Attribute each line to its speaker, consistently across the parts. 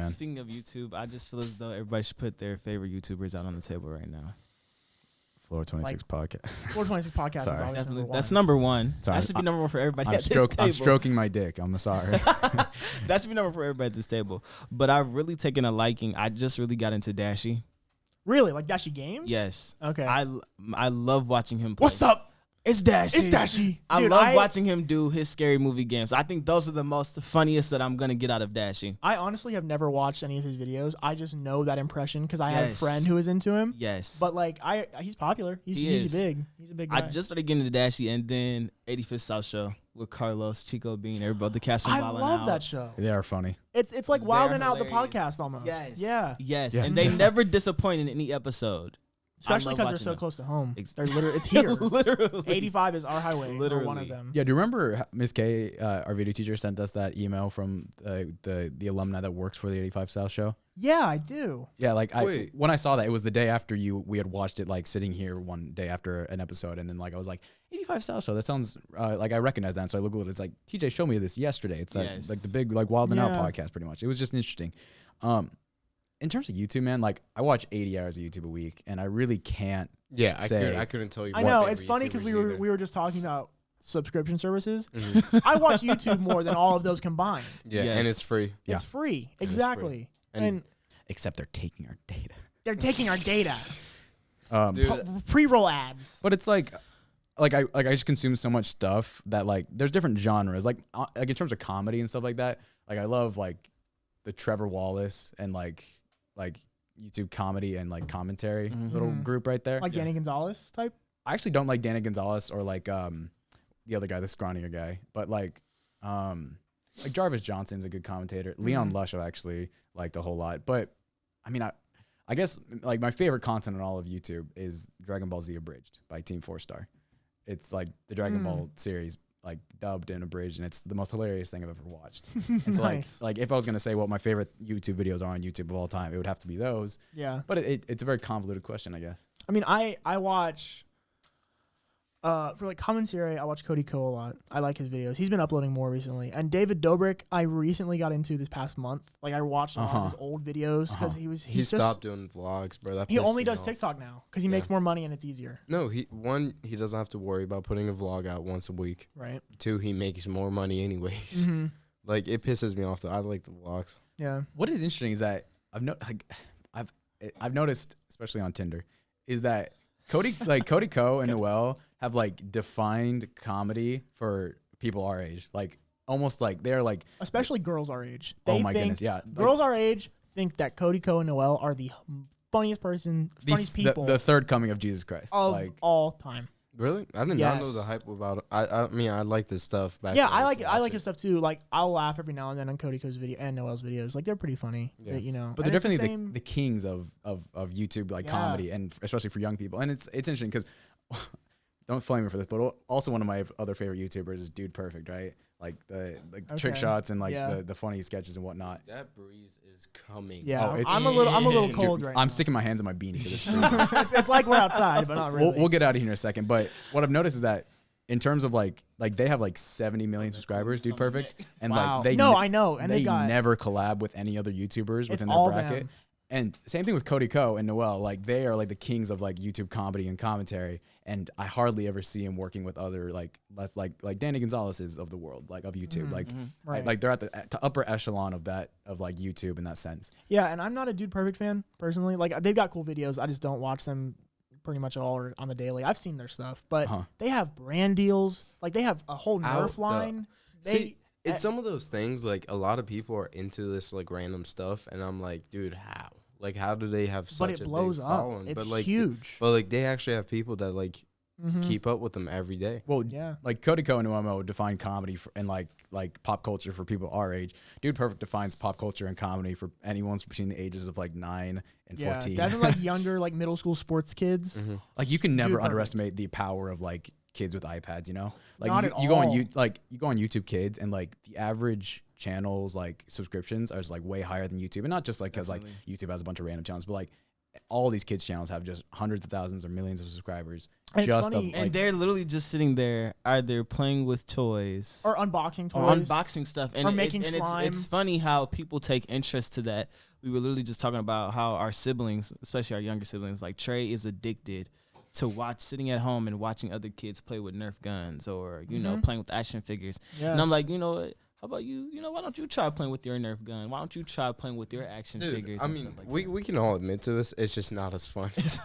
Speaker 1: man.
Speaker 2: Speaking of YouTube, I just feel as though everybody should put their favorite YouTubers out on the table right now.
Speaker 1: Floor 26 podcast.
Speaker 3: Floor 26 podcast is
Speaker 1: Sorry.
Speaker 3: obviously number one.
Speaker 2: That's number one.
Speaker 1: Sorry,
Speaker 2: That should be number one for everybody at this table.
Speaker 1: I'm stroking my dick. I'm sorry.
Speaker 2: That should be number one for everybody at this table. But I've really taken a liking. I just really got into Dashy.
Speaker 3: Really? Like Dashy Games?
Speaker 2: Yes.
Speaker 3: Okay.
Speaker 2: I love watching him play.
Speaker 3: What's up?
Speaker 2: It's Dashy.
Speaker 3: It's Dashy.
Speaker 2: I
Speaker 3: Dude,
Speaker 2: love watching him do his scary movie games. I think those are the most funniest that I'm going to get out of Dashy.
Speaker 3: I honestly have never watched any of his videos. I just know that impression because I had a friend who was into him.
Speaker 2: Yes.
Speaker 3: But like he's popular. He's big. He's a big guy.
Speaker 2: I just started getting into Dashy, and then 85th South Show with Carlos, Chico Bean, everybody, the cast from
Speaker 3: I
Speaker 2: Wildin'
Speaker 3: love
Speaker 2: Out.
Speaker 3: that show.
Speaker 1: They are funny.
Speaker 3: It's like
Speaker 2: They're
Speaker 3: Wildin' Out the
Speaker 2: hilarious.
Speaker 3: podcast almost.
Speaker 2: Yes.
Speaker 3: Yeah.
Speaker 2: Yes.
Speaker 1: Yeah.
Speaker 2: And they never disappoint in any episode.
Speaker 3: Especially because they're so close to home. They're literally it's here.
Speaker 2: Literally.
Speaker 3: 85 is our highway.
Speaker 2: Literally.
Speaker 3: Or one of them.
Speaker 1: Yeah, do you remember Miss K, our video teacher, sent us that email from the alumni that works for the 85 South show?
Speaker 3: Yeah, I do.
Speaker 1: Yeah, like when I saw that, it was the day after we had watched it, like sitting here one day after an episode, and then like I was like, 85 South Show, that sounds like I recognize that, and so I Googled it. It's like, TJ showed me this yesterday. It's that like the big like Wild and Out podcast, pretty much. It was just interesting. In terms of YouTube, man, like I watch 80 hours of YouTube a week, and I really can't.
Speaker 4: Yeah,
Speaker 1: say,
Speaker 4: I couldn't tell you.
Speaker 3: I know it's funny because we were just talking about subscription services.
Speaker 4: Mm-hmm.
Speaker 3: I watch YouTube more than all of those combined.
Speaker 4: Yeah,
Speaker 2: Yes.
Speaker 4: and it's free.
Speaker 1: Yeah.
Speaker 3: It's free, exactly. And
Speaker 1: Except they're taking our data.
Speaker 3: they're taking our data.
Speaker 4: Dude,
Speaker 3: Pre-roll ads.
Speaker 1: But it's like I just consume so much stuff that like there's different genres. Like in terms of comedy and stuff like that. Like I love like the Trevor Wallace and like YouTube comedy and like commentary little group right there.
Speaker 3: Like Danny Gonzalez type.
Speaker 1: I actually don't like Danny Gonzalez or like the other guy, the scrawnier guy, but like Jarvis Johnson's a good commentator. Leon Lush I actually liked a whole lot. But I mean I guess like my favorite content on all of YouTube is Dragon Ball Z Abridged by Team 4-Star. It's like the Dragon Ball series like dubbed and abridged, and it's the most hilarious thing I've ever watched. And so
Speaker 3: Nice.
Speaker 1: like if I was gonna say what my favorite YouTube videos are on YouTube of all time, it would have to be those.
Speaker 3: Yeah.
Speaker 1: But it's a very convoluted question, I guess.
Speaker 3: I mean, I watch for like commentary. I watch Cody Ko a lot. I like his videos. He's been uploading more recently. And David Dobrik, I recently got into this past month. Like I watched a lot of his old videos because
Speaker 4: he stopped doing vlogs, bro.
Speaker 3: He only does TikTok now because he makes more money and it's easier.
Speaker 4: No, he doesn't have to worry about putting a vlog out once a week.
Speaker 3: Right.
Speaker 4: 2, he makes more money anyways. Like it pisses me off though. I like the vlogs.
Speaker 3: Yeah.
Speaker 1: What is interesting is that I've noticed, especially on Tinder, is that Cody Ko and Noel have like defined comedy for people our age. Like almost like they're like,
Speaker 3: especially girls our age.
Speaker 1: Oh my goodness, yeah.
Speaker 3: Girls our age think that Cody Ko and Noel are the funniest people
Speaker 1: the third coming of Jesus Christ
Speaker 3: of
Speaker 1: like
Speaker 3: all time.
Speaker 4: Really? I did not know the hype about it. I mean, I like this stuff back.
Speaker 3: Yeah,
Speaker 4: when
Speaker 3: I like his stuff too. Like I'll laugh every now and then on Cody Ko's video and Noel's videos. Like they're pretty funny.
Speaker 4: Yeah.
Speaker 3: You know.
Speaker 1: But
Speaker 3: And
Speaker 1: they're
Speaker 3: it's
Speaker 1: definitely the kings of YouTube like comedy, and especially for young people. And it's interesting because don't flame me for this, but also one of my other favorite YouTubers is Dude Perfect, right? Like the trick shots and like the funny sketches and whatnot.
Speaker 4: That breeze is coming.
Speaker 3: Yeah,
Speaker 1: oh,
Speaker 3: I'm a little cold right now.
Speaker 1: I'm sticking my hands in my beanie for this.
Speaker 3: It's like we're outside, but not really.
Speaker 1: We'll get out of here in a second. But what I've noticed is that in terms of like they have like 70 million subscribers, Dude Perfect, and
Speaker 3: wow.
Speaker 1: like
Speaker 3: I know, and
Speaker 1: they
Speaker 3: got
Speaker 1: never collab with any other YouTubers within their
Speaker 3: all
Speaker 1: bracket.
Speaker 3: them.
Speaker 1: And same thing with Cody Ko and Noel. Like they are like the kings of like YouTube comedy and commentary. And I hardly ever see him working with other like less like Danny Gonzalez's of the world, like of YouTube.
Speaker 3: Right.
Speaker 1: Like they're at the upper echelon of that of like YouTube in that sense.
Speaker 3: Yeah, and I'm not a Dude Perfect fan personally. Like they've got cool videos. I just don't watch them pretty much at all or on the daily. I've seen their stuff, but they have brand deals. Like they have a whole Nerf line.
Speaker 4: It's some of those things, like a lot of people are into this like random stuff, and I'm like, dude, how? Like, how do they have such
Speaker 3: but it blows
Speaker 4: big
Speaker 3: up.
Speaker 4: following?
Speaker 3: It's
Speaker 4: but like
Speaker 3: huge.
Speaker 4: But like they actually have people that like keep up with them every day.
Speaker 1: Well,
Speaker 3: yeah.
Speaker 1: Like Cody Ko and Uemo define comedy and like pop culture for people our age. Dude Perfect defines pop culture and comedy for anyone's between the ages of like 9 and 14.
Speaker 3: Yeah, definitely like younger, like middle school sports kids.
Speaker 1: Like you can never
Speaker 3: Perfect.
Speaker 1: underestimate the power of like kids with iPads, you know? Like
Speaker 3: Not
Speaker 1: you
Speaker 3: at
Speaker 1: go on
Speaker 3: all.
Speaker 1: you go on YouTube Kids, and like the average channels like subscriptions are just like way higher than YouTube. And not just like because like YouTube has a bunch of random channels, but like all these kids channels have just hundreds of thousands or millions of subscribers.
Speaker 3: And it's
Speaker 1: Just
Speaker 3: funny,
Speaker 1: of
Speaker 2: And
Speaker 1: like,
Speaker 2: they're literally just sitting there, either playing with toys
Speaker 3: or unboxing
Speaker 2: or
Speaker 3: toys.
Speaker 2: unboxing stuff, and
Speaker 3: Or making
Speaker 2: it's
Speaker 3: slime.
Speaker 2: funny how people take interest to that. We were literally just talking about how our siblings, especially our younger siblings, like Trey is addicted to sitting at home and watching other kids play with Nerf guns or playing with action figures.
Speaker 3: Yeah.
Speaker 2: And I'm like, you know what? How about you? Why don't you try playing with your Nerf gun? Why don't you try playing with your action
Speaker 4: Dude,
Speaker 2: figures?
Speaker 4: I
Speaker 2: and
Speaker 4: mean,
Speaker 2: stuff like
Speaker 4: we can all admit to this. It's just not as fun.
Speaker 3: It's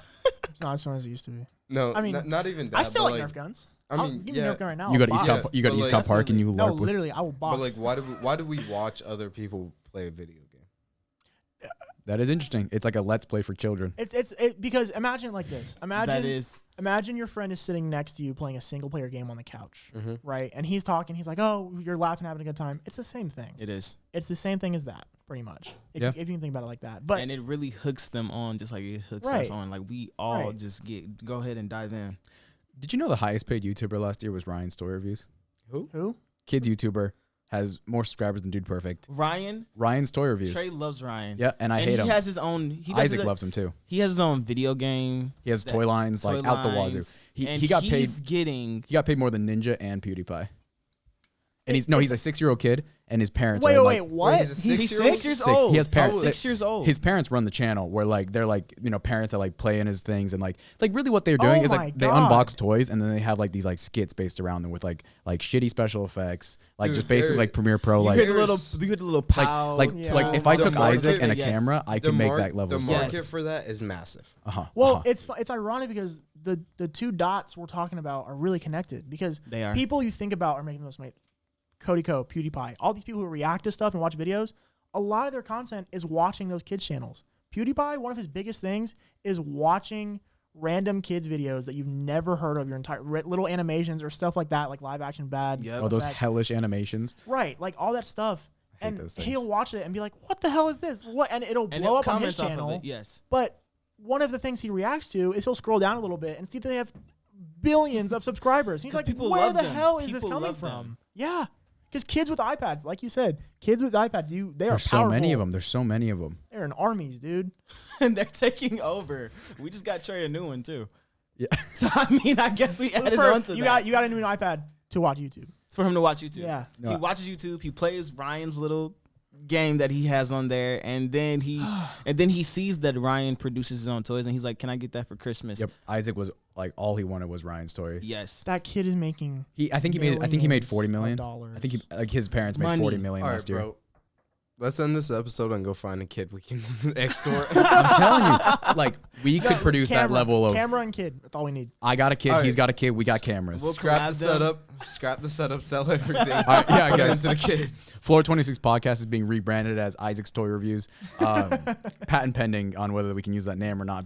Speaker 3: not as fun as it used to be.
Speaker 4: No,
Speaker 3: I mean,
Speaker 4: not even that.
Speaker 3: I still
Speaker 4: but
Speaker 3: like Nerf guns.
Speaker 4: I
Speaker 3: I'll
Speaker 4: mean,
Speaker 3: give me a
Speaker 4: yeah.
Speaker 3: Nerf gun right now.
Speaker 1: you go to
Speaker 3: I'll
Speaker 1: East
Speaker 3: box
Speaker 1: Cop,
Speaker 3: it.
Speaker 1: you go to
Speaker 4: but,
Speaker 1: East
Speaker 4: like,
Speaker 1: Cop Park and you
Speaker 3: No,
Speaker 1: LARP with.
Speaker 3: literally, I will box.
Speaker 4: But like, why do we watch other people play a video game?
Speaker 1: That is interesting. It's like a let's play for children.
Speaker 3: It's because imagine it like this. Imagine your friend is sitting next to you playing a single player game on the couch,
Speaker 4: Mm-hmm.
Speaker 3: right? And he's talking. He's like, "Oh, you're laughing, having a good time." It's the same thing.
Speaker 2: it is,
Speaker 3: It's the same thing as that, pretty much. If,
Speaker 1: Yeah.
Speaker 3: if you can think about it like that. But
Speaker 2: and it really hooks them on, just like it hooks
Speaker 3: Right.
Speaker 2: us on. Like we all
Speaker 3: Right.
Speaker 2: just go ahead and dive in.
Speaker 1: Did you know the highest paid YouTuber last year was Ryan's Toy Reviews?
Speaker 3: who?
Speaker 1: Kids YouTuber has more subscribers than Dude Perfect.
Speaker 2: Ryan's
Speaker 1: Toy Reviews.
Speaker 2: Trey loves Ryan.
Speaker 1: Yeah, and I hate
Speaker 2: he
Speaker 1: him.
Speaker 2: has his own. He does
Speaker 1: Isaac
Speaker 2: it-
Speaker 1: loves him too.
Speaker 2: He has his own video game.
Speaker 1: He has
Speaker 2: that-
Speaker 1: toy lines like
Speaker 2: toy
Speaker 1: out the wazoo.
Speaker 2: lines,
Speaker 1: He
Speaker 2: and
Speaker 1: got paid.
Speaker 2: he's getting.
Speaker 1: He got paid more than Ninja and PewDiePie. And he's a 6-year-old kid, and his parents.
Speaker 3: Wait,
Speaker 1: are
Speaker 3: wait,
Speaker 1: like,
Speaker 3: what?
Speaker 4: Wait, he's a
Speaker 2: He's
Speaker 4: 6-year-old?
Speaker 2: 6 years
Speaker 1: Six.
Speaker 2: old.
Speaker 1: He has parents.
Speaker 2: 6 years old.
Speaker 1: His parents run the channel where like they're like parents that like play in his things and like really what they're doing
Speaker 3: Oh
Speaker 1: is
Speaker 3: my
Speaker 1: like they
Speaker 3: God.
Speaker 1: unbox toys and then they have like these like skits based around them with like shitty special effects like
Speaker 4: Dude,
Speaker 1: just basically
Speaker 4: they're-
Speaker 1: like Premiere Pro
Speaker 2: you
Speaker 1: like
Speaker 2: get a little pow.
Speaker 3: Yeah.
Speaker 1: like if I
Speaker 4: The
Speaker 1: took
Speaker 4: market-
Speaker 1: Isaac and a
Speaker 2: yes.
Speaker 1: camera I could make that level.
Speaker 4: The
Speaker 1: of
Speaker 4: market
Speaker 2: Yes.
Speaker 4: for that is massive.
Speaker 3: Well, it's ironic because the two dots we're talking about are really connected because
Speaker 2: They are.
Speaker 3: people you think about are making the most money. Cody Co, PewDiePie, all these people who react to stuff and watch videos, a lot of their content is watching those kids' channels. PewDiePie, one of his biggest things is watching random kids' videos that you've never heard of your entire little animations or stuff like that, like live action bad.
Speaker 2: Yep.
Speaker 1: Oh, those
Speaker 3: effects.
Speaker 1: hellish animations.
Speaker 3: Right, like all that stuff.
Speaker 1: I hate
Speaker 3: And
Speaker 1: those things.
Speaker 3: he'll watch it and be like, "What the hell is this?" What? And it'll
Speaker 2: and
Speaker 3: blow
Speaker 2: it
Speaker 3: up on his
Speaker 2: comments off of
Speaker 3: channel.
Speaker 2: it, yes.
Speaker 3: But one of the things he reacts to is he'll scroll down a little bit and see that they have billions of subscribers. He's
Speaker 2: 'Cause
Speaker 3: like,
Speaker 2: people
Speaker 3: where
Speaker 2: love
Speaker 3: the
Speaker 2: them.
Speaker 3: hell is this
Speaker 2: People
Speaker 3: coming
Speaker 2: love
Speaker 3: from?
Speaker 2: them.
Speaker 3: Yeah. Because kids with iPads, like you said, kids with iPads, they are
Speaker 1: There's so many
Speaker 3: powerful.
Speaker 1: of them. There's so many of them.
Speaker 3: They're in armies, dude.
Speaker 2: And they're taking over. We just got Trey a new one too.
Speaker 1: Yeah.
Speaker 2: So I mean, I guess we added on to
Speaker 3: you
Speaker 2: that.
Speaker 3: got a new iPad to watch YouTube.
Speaker 2: It's for him to watch YouTube.
Speaker 3: Yeah.
Speaker 1: No,
Speaker 2: He watches YouTube. He plays Ryan's little game that he has on there, and then he sees that Ryan produces his own toys, and he's like, "Can I get that for Christmas?"
Speaker 1: Yep. Isaac was like all he wanted was Ryan's toy.
Speaker 2: Yes.
Speaker 3: That kid is making
Speaker 1: I think he made 40 million.
Speaker 3: dollars.
Speaker 1: I think his parents made
Speaker 2: Money.
Speaker 1: 40 million
Speaker 4: All right,
Speaker 1: last year.
Speaker 4: bro. Let's end this episode and go find a kid we can extort.
Speaker 1: I'm telling you, like we could produce that level of.
Speaker 3: camera and kid. That's all we need.
Speaker 1: I got a kid.
Speaker 4: All right.
Speaker 1: He's got a kid. We got cameras.
Speaker 2: We'll
Speaker 4: Scrap the
Speaker 2: collab them.
Speaker 4: setup, sell everything.
Speaker 1: All right, yeah,
Speaker 4: Put it
Speaker 1: guys.
Speaker 4: into the kids.
Speaker 1: Floor 26 podcast is being rebranded as Isaac's Toy Reviews. Patent pending on whether we can use that name or not.